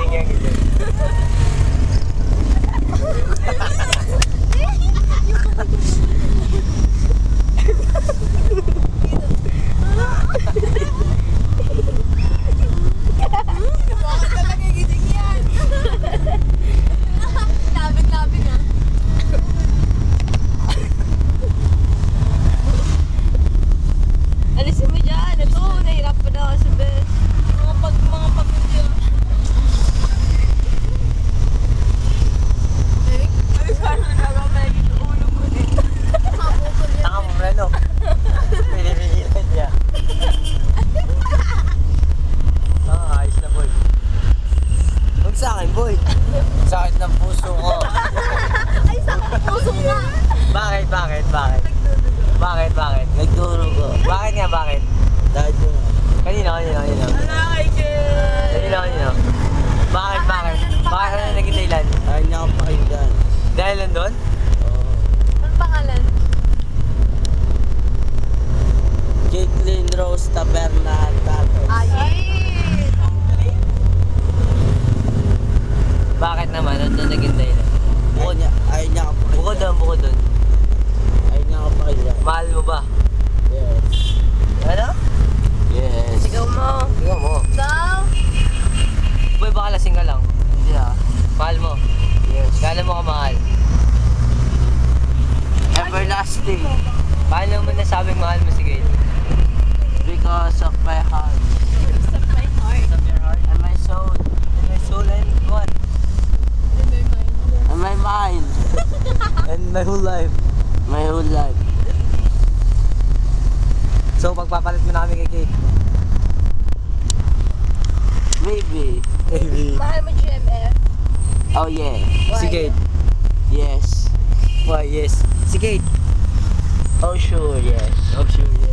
nagigiling yan. Bakit ka nagigiling yan? Labig-labig ah. Alisin mo dyan. Ito, nahirap pa na ako sa bed. Mga pag-hindi ah. Ay, parang nagkamali yung ulo mo eh. Taka mo, Reno. Pinipigilan niya. Ayos na, boy. Huwag sa akin, boy. Sakit ng puso ko. Ay, sakit puso nga. Bakit? Nagduro ko. Bakit nga, bakit? Dahil yun. Kanino? Alay, Kanino? Bakit? Bakit ano naging dahilan? Ayaw niya akong pakinggan. Dahil nandun? Oo. Anong pangalan? Caitlyn Rose Taberna Tatos. Ay! Bakit naman? Ano naging dahilan? Ayaw niya akong pakinggan. Bukod doon. Ayaw niya akong pakinggan. Mahal mo ba? Yes. Ano? Yes. Sigaw mo. Tingnan mo. Ikaw? Boy, baka lasing ka lang. Hindi ah. Mahal mo. Yes. Gano'n mo kamahal? Everlasting. Paano mo nasabing mahal mo si Gail? Because of my heart. My heart. Of your heart? And my soul. And my soul and what? And my mind. And my whole life. My whole life. So, pagpapalit mo na kami kay Kay. Maybe. Baby. Mahal mo GMF. Oh yeah. Si Kate. Yes. Why, yes. Si Kate. Oh sure, yes. Oh, sure, yes.